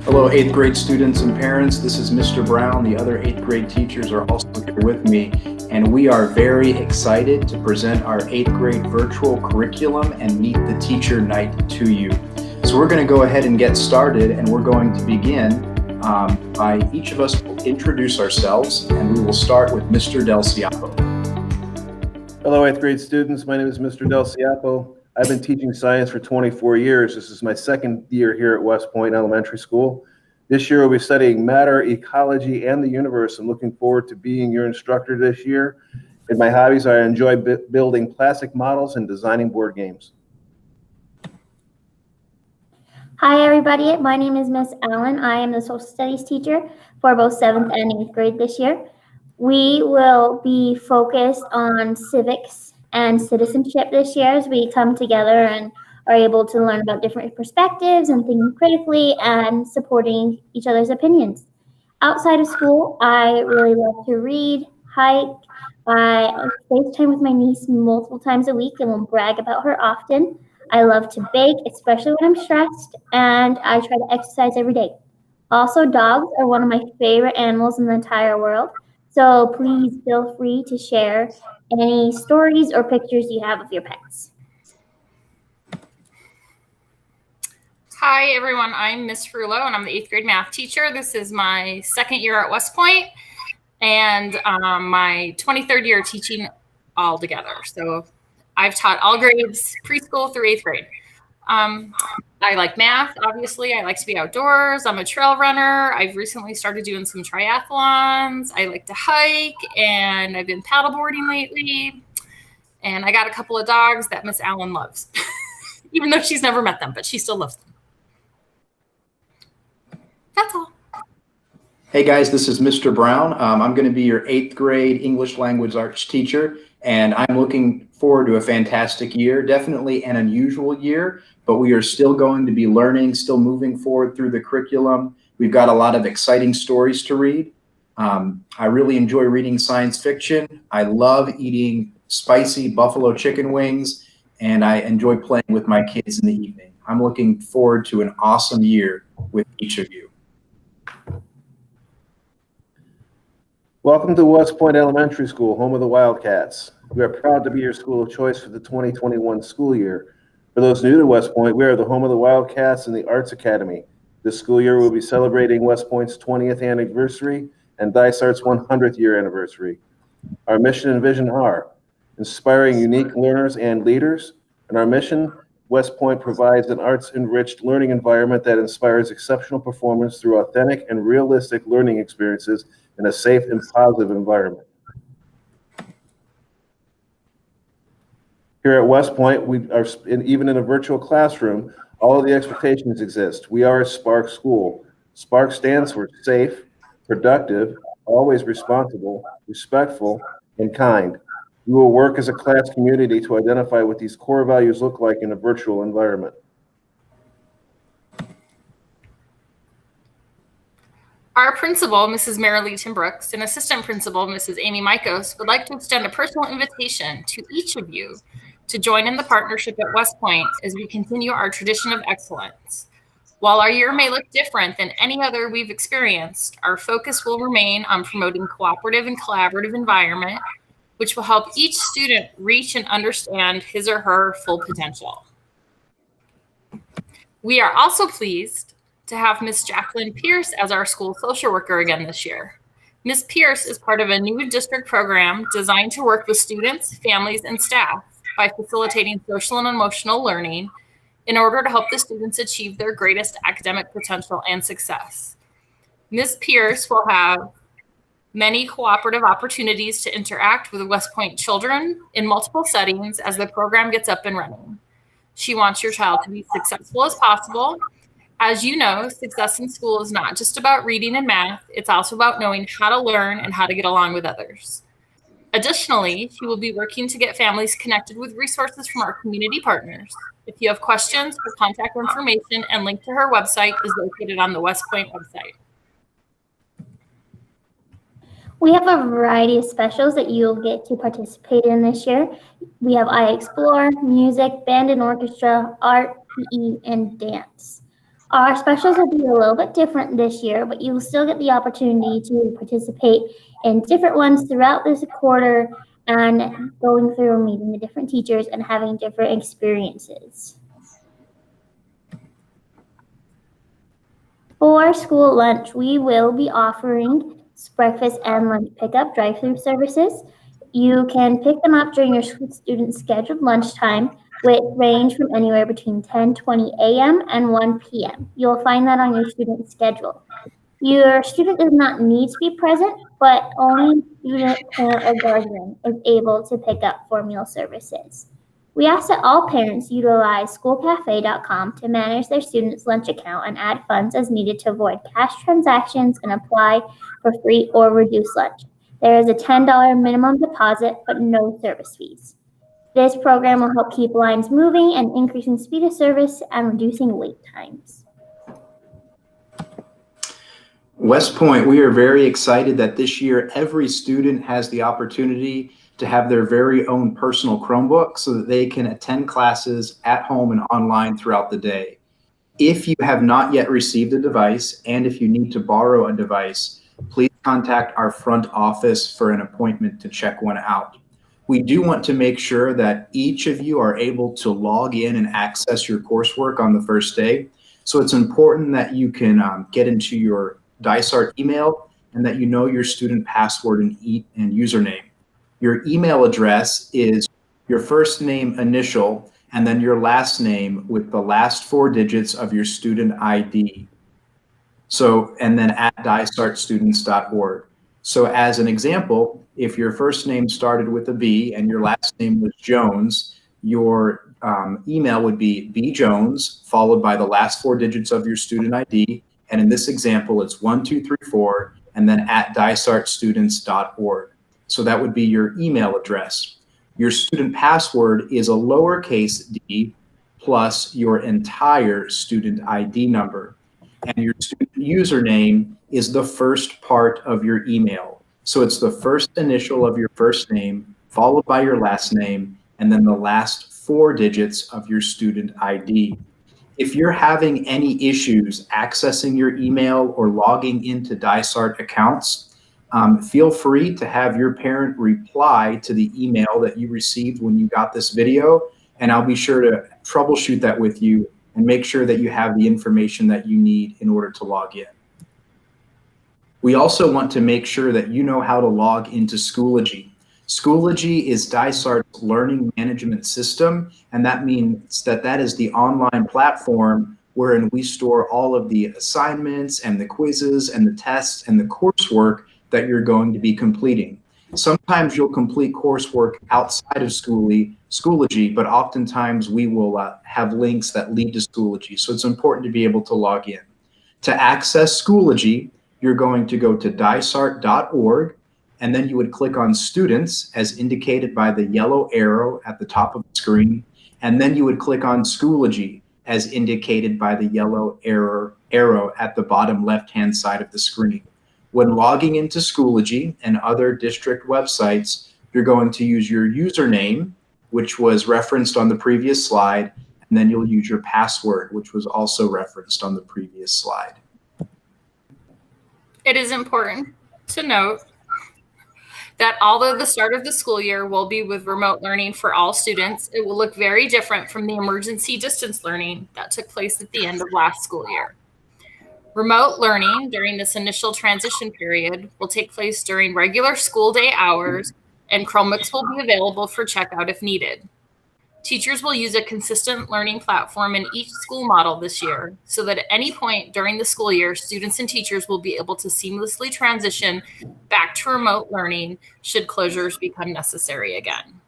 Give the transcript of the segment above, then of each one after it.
Hello, 8th grade students and parents. This is Mr. Brown. The other 8th grade teachers are also here with me, and we are very excited to present our 8th grade virtual curriculum and Meet the Teacher Night to you. So we're going to go ahead and get started, and we're going to begin by each of us will introduce ourselves, and we will start with Mr. Del Ciapo. Hello, 8th grade students. My name is Mr. Del Ciapo. I've been teaching science for 24 years. This is my second year here at West Point Elementary School. This year we'll be studying matter, ecology, and the universe. I'm looking forward to being your instructor this year. In my hobbies, I enjoy building plastic models and designing board games. Hi everybody, my name is Miss Allen. I am the social studies teacher for both 7th and 8th grade this year. We will be focused on civics and citizenship this year as we come together and are able to learn about different perspectives and thinking critically and supporting each other's opinions. Outside of school, I really love to read, hike. I FaceTime with my niece multiple times a week and will brag about her often. I love to bake, especially when I'm stressed, and I try to exercise every day. Also, dogs are one of my favorite animals in the entire world, so please feel free to share any stories or pictures you have of your pets. Hi everyone, I'm Miss Frullo and I'm the 8th grade math teacher. This is my second year at West Point and my 23rd year teaching all together. So I've taught all grades, preschool through 8th grade. I like math, obviously. I like to be outdoors. I'm a trail runner. I've recently started doing some triathlons. I like to hike, and I've been paddleboarding lately. And I got a couple of dogs that Miss Allen loves, even though she's never met them, but she still loves them. That's all. Hey guys, this is Mr. Brown. I'm going to be your 8th grade English language arts teacher, and I'm looking forward to a fantastic year. Definitely an unusual year, but we are still going to be learning, still moving forward through the curriculum. We've got a lot of exciting stories to read. I really enjoy reading science fiction. I love eating spicy buffalo chicken wings, and I enjoy playing with my kids in the evening. I'm looking forward to an awesome year with each of you. Welcome to West Point Elementary School, home of the Wildcats. We are proud to be your school of choice for the 2021 school year. For those new to West Point, we are the home of the Wildcats and the Arts Academy. This school year we'll be celebrating West Point's 20th anniversary and Dysart's 100th year anniversary. Our mission and vision are inspiring unique learners and leaders. And our mission, West Point provides an arts-enriched learning environment that inspires exceptional performance through authentic and realistic learning experiences in a safe and positive environment. Here at West Point, we are even in a virtual classroom, all of the expectations exist. We are a SPARK school. SPARK stands for safe, productive, always responsible, respectful, and kind. We will work as a class community to identify what these core values look like in a virtual environment. Our principal, Mrs. Marilee Timbrooks, and assistant principal, Mrs. Amy Mikos, would like to extend a personal invitation to each of you to join in the partnership at West Point as we continue our tradition of excellence. While our year may look different than any other we've experienced, our focus will remain on promoting cooperative and collaborative environment, which will help each student reach and understand his or her full potential. We are also pleased to have Ms. Jacqueline Pierce as our school social worker again this year. Ms. Pierce is part of a new district program designed to work with students, families, and staff by facilitating social and emotional learning in order to help the students achieve their greatest academic potential and success. Ms. Pierce will have many cooperative opportunities to interact with West Point children in multiple settings as the program gets up and running. She wants your child to be successful as possible. As you know, success in school is not just about reading and math, it's also about knowing how to learn and how to get along with others. Additionally, she will be working to get families connected with resources from our community partners. If you have questions, her contact information and link to her website is located on the West Point website. We have a variety of specials that you'll get to participate in this year. We have iExplore, music, band and orchestra, art, PE, and dance. Our specials will be a little bit different this year, but you will still get the opportunity to participate in different ones throughout this quarter and going through and meeting the different teachers and having different experiences. For school lunch, we will be offering breakfast and lunch pickup drive-through services. You can pick them up during your student's scheduled lunchtime, which range from anywhere between 10:20 a.m. and 1 p.m. You'll find that on your student schedule. Your student does not need to be present, but only student, parent, or guardian is able to pick up for meal services. We ask that all parents utilize schoolcafe.com to manage their students' lunch account and add funds as needed to avoid cash transactions and apply for free or reduced lunch. There is a $10 minimum deposit, but no service fees. This program will help keep lines moving and increasing speed of service and reducing wait times. West Point, we are very excited that this year every student has the opportunity to have their very own personal Chromebook so that they can attend classes at home and online throughout the day. If you have not yet received a device, and if you need to borrow a device, please contact our front office for an appointment to check one out. We do want to make sure that each of you are able to log in and access your coursework on the first day. So it's important that you can get into your Dysart email and that you know your student password and username. Your email address is your first name initial and then your last name with the last 4 digits of your student ID. So, and then at dysartstudents.org. So as an example, if your first name started with a B and your last name was Jones, your email would be bjones followed by the last 4 digits of your student ID. And in this example, it's 1234 and then at dysartstudents.org. So that would be your email address. Your student password is a lowercase d plus your entire student ID number. And your student username is the first part of your email. So it's the first initial of your first name, followed by your last name, and then the last 4 digits of your student ID. If you're having any issues accessing your email or logging into Dysart accounts, feel free to have your parent reply to the email that you received when you got this video, and I'll be sure to troubleshoot that with you and make sure that you have the information that you need in order to log in. We also want to make sure that you know how to log into Schoology. Schoology is Dysart's learning management system, and that means that that is the online platform wherein we store all of the assignments and the quizzes and the tests and the coursework that you're going to be completing. Sometimes you'll complete coursework outside of Schoology, but oftentimes we will have links that lead to Schoology. So it's important to be able to log in. To access Schoology, you're going to go to dysart.org, and then you would click on Students as indicated by the yellow arrow at the top of the screen, and then you would click on Schoology as indicated by the yellow arrow at the bottom left-hand side of the screen. When logging into Schoology and other district websites, you're going to use your username, which was referenced on the previous slide, and then you'll use your password, which was also referenced on the previous slide. It is important to note that although the start of the school year will be with remote learning for all students, it will look very different from the emergency distance learning that took place at the end of last school year. Remote learning during this initial transition period will take place during regular school day hours, and Chromebooks will be available for checkout if needed. Teachers will use a consistent learning platform in each school model this year, so that at any point during the school year, students and teachers will be able to seamlessly transition back to remote learning should closures become necessary again.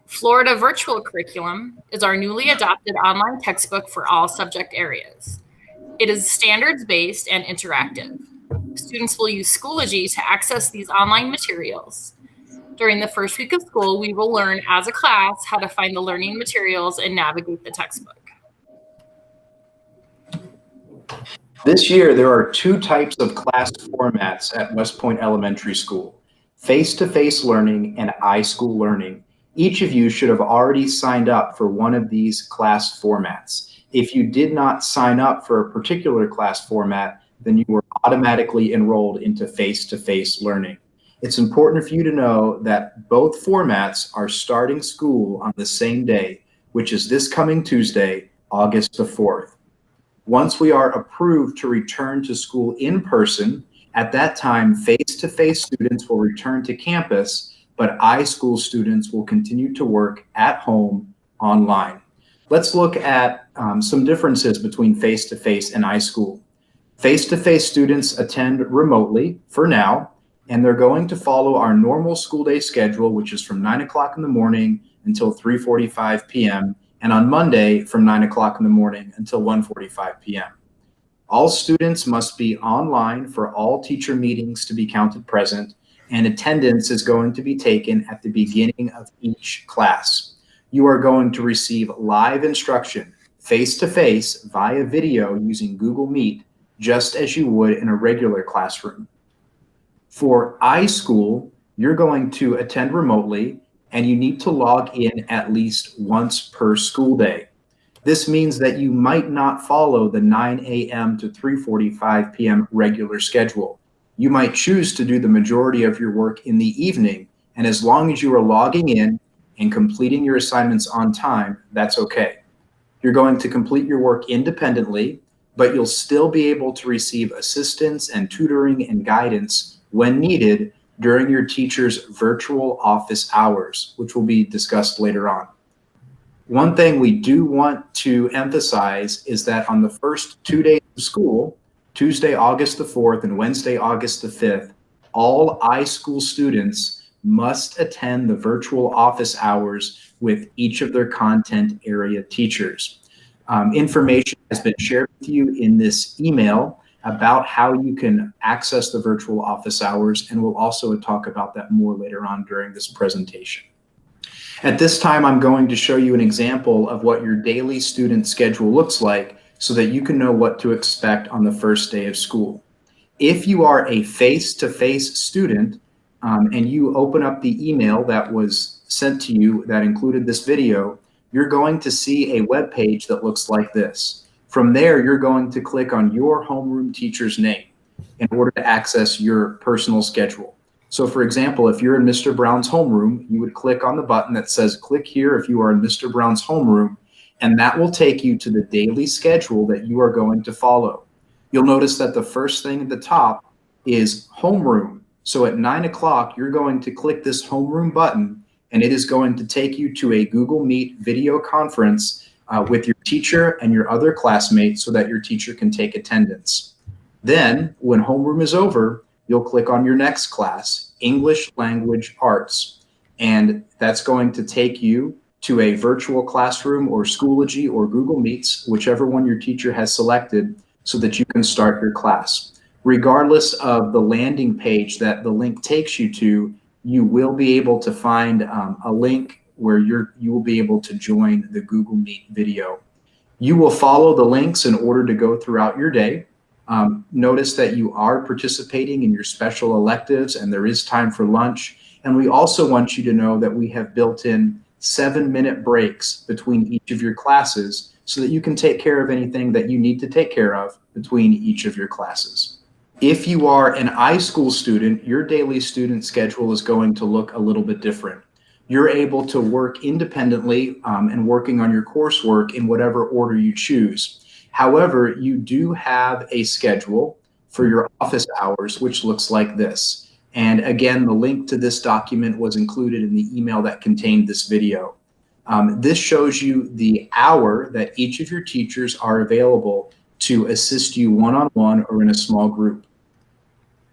Florida Virtual Curriculum is our newly adopted online textbook for all subject areas. It is standards-based and interactive. Students will use Schoology to access these online materials. During the first week of school, we will learn as a class how to find the learning materials and navigate the textbook. This year, there are 2 types of class formats at West Point Elementary School: face-to-face learning and iSchool learning. Each of you should have already signed up for one of these class formats. If you did not sign up for a particular class format, then you were automatically enrolled into face-to-face learning. It's important for you to know that both formats are starting school on the same day, which is this coming Tuesday, August the 4th. Once we are approved to return to school in person, at that time, face-to-face students will return to campus, but iSchool students will continue to work at home online. Let's look at some differences between face-to-face and iSchool. Face-to-face students attend remotely for now, and they're going to follow our normal school day schedule, which is from 9 o'clock in the morning until 3:45 p.m., and on Monday from 9 o'clock in the morning until 1:45 p.m. All students must be online for all teacher meetings to be counted present, and attendance is going to be taken at the beginning of each class. You are going to receive live instruction face-to-face via video using Google Meet, just as you would in a regular classroom. For iSchool, you're going to attend remotely, and you need to log in at least once per school day. This means that you might not follow the 9 a.m. to 3:45 p.m. regular schedule. You might choose to do the majority of your work in the evening, and as long as you are logging in and completing your assignments on time, that's okay. You're going to complete your work independently, but you'll still be able to receive assistance and tutoring and guidance when needed during your teacher's virtual office hours, which will be discussed later on. One thing we do want to emphasize is that on the first 2 days of school, Tuesday, August the 4th and Wednesday, August the 5th, all iSchool students must attend the virtual office hours with each of their content area teachers. Information has been shared with you in this email about how you can access the virtual office hours, and we'll also talk about that more later on during this presentation. At this time, I'm going to show you an example of what your daily student schedule looks like so that you can know what to expect on the first day of school. If you are a face-to-face student and you open up the email that was sent to you that included this video, you're going to see a web page that looks like this. From there, you're going to click on your homeroom teacher's name in order to access your personal schedule. So for example, if you're in Mr. Brown's homeroom, you would click on the button that says click here if you are in Mr. Brown's homeroom, and that will take you to the daily schedule that you are going to follow. You'll notice that the first thing at the top is homeroom. So at 9 o'clock, you're going to click this homeroom button, and it is going to take you to a Google Meet video conference with your teacher and your other classmates so that your teacher can take attendance. Then, when homeroom is over, you'll click on your next class, English Language Arts, and that's going to take you to a virtual classroom or Schoology or Google Meets, whichever one your teacher has selected, so that you can start your class. Regardless of the landing page that the link takes you to, you will be able to find a link where you will be able to join the Google Meet video. You will follow the links in order to go throughout your day. Notice that you are participating in your special electives and there is time for lunch. And we also want you to know that we have built in 7-minute breaks between each of your classes so that you can take care of anything that you need to take care of between each of your classes. If you are an iSchool student, your daily student schedule is going to look a little bit different. You're able to work independently and working on your coursework in whatever order you choose. However, you do have a schedule for your office hours, which looks like this. And again, the link to this document was included in the email that contained this video. This shows you the hour that each of your teachers are available to assist you one-on-one or in a small group.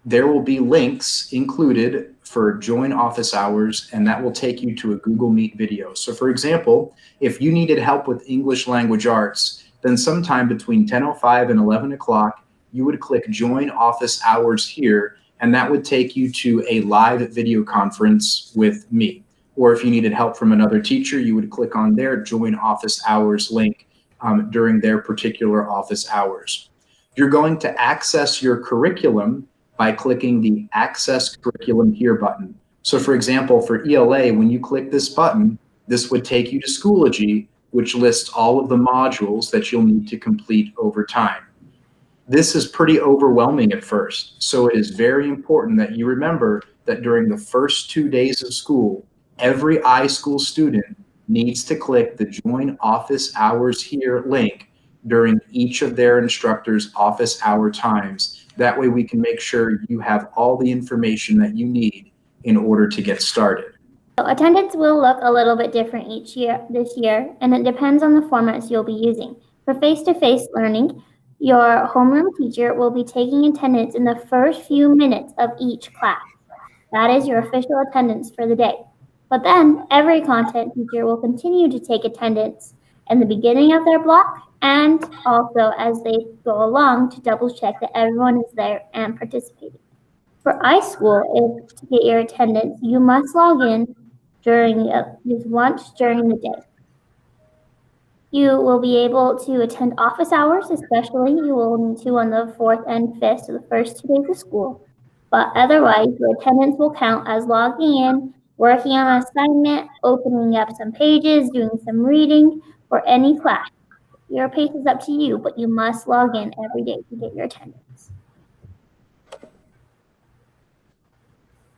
There will be links included for join office hours, and that will take you to a Google Meet video. So for example, if you needed help with English Language Arts, then sometime between 10:05 and 11 o'clock, you would click join office hours here, and that would take you to a live video conference with me. Or if you needed help from another teacher, you would click on their join office hours link during their particular office hours. You're going to access your curriculum by clicking the Access Curriculum Here button. So for example, for ELA, when you click this button, this would take you to Schoology, which lists all of the modules that you'll need to complete over time. This is pretty overwhelming at first, so it is very important that you remember that during the first 2 days of school, every iSchool student needs to click the Join Office Hours Here link during each of their instructors' office hour times. That way we can make sure you have all the information that you need in order to get started. So attendance will look a little bit different this year, and it depends on the formats you'll be using. For face-to-face learning, your homeroom teacher will be taking attendance in the first few minutes of each class. That is your official attendance for the day. But then every content teacher will continue to take attendance in the beginning of their block and also as they go along to double check that everyone is there and participating. For iSchool, to get your attendance, you must log in just once during the day. You will be able to attend office hours, especially you will need to on the 4th and 5th, so the first 2 days of school. But otherwise, your attendance will count as logging in, working on an assignment, opening up some pages, doing some reading for any class. Your pace is up to you, but you must log in every day to get your attendance.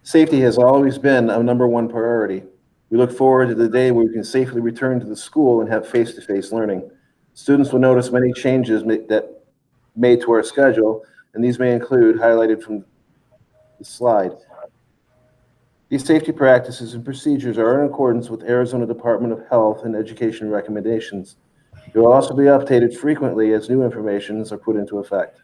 Safety has always been a #1 priority. We look forward to the day where we can safely return to the school and have face-to-face learning. Students will notice many changes that made to our schedule, and these may include, highlighted from the slide. These safety practices and procedures are in accordance with Arizona Department of Health and Education recommendations. They will also be updated frequently as new informations are put into effect.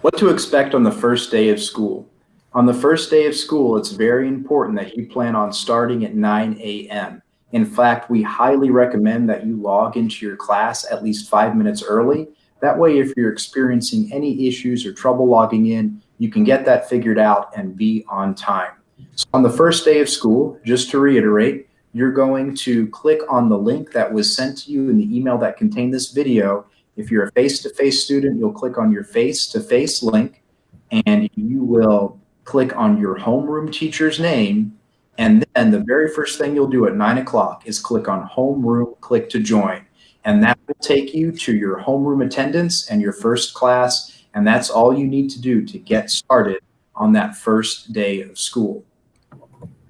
What to expect on the first day of school. On the first day of school, it's very important that you plan on starting at 9 a.m. In fact, we highly recommend that you log into your class at least 5 minutes early. That way, if you're experiencing any issues or trouble logging in, you can get that figured out and be on time. So on the first day of school, just to reiterate, you're going to click on the link that was sent to you in the email that contained this video. If you're a face-to-face student, you'll click on your face-to-face link, and you will click on your homeroom teacher's name, and then the very first thing you'll do at 9 o'clock is click on homeroom, click to join. And that will take you to your homeroom attendance and your first class, and that's all you need to do to get started on that first day of school.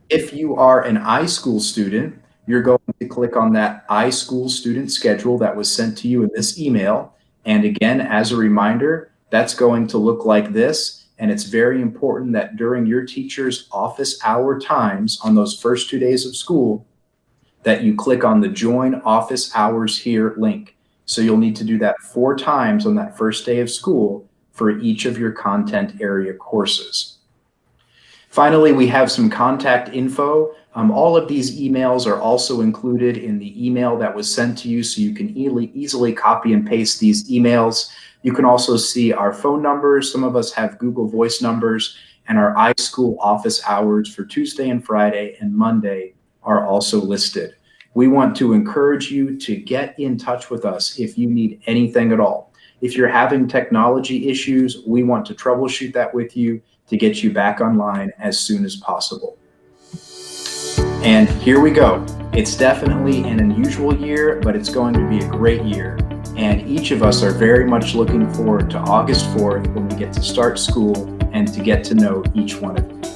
If you are an iSchool student, you're going to click on that iSchool student schedule that was sent to you in this email. And again, as a reminder, that's going to look like this. And it's very important that during your teacher's office hour times on those first 2 days of school, that you click on the Join Office Hours Here link. So you'll need to do that 4 times on that first day of school for each of your content area courses. Finally, we have some contact info. All of these emails are also included in the email that was sent to you, so you can easily copy and paste these emails. You can also see our phone numbers. Some of us have Google Voice numbers, and our iSchool office hours for Tuesday and Friday and Monday are also listed. We want to encourage you to get in touch with us if you need anything at all. If you're having technology issues, we want to troubleshoot that with you to get you back online as soon as possible. And here we go. It's definitely an unusual year, but it's going to be a great year. And each of us are very much looking forward to August 4th when we get to start school and to get to know each one of you.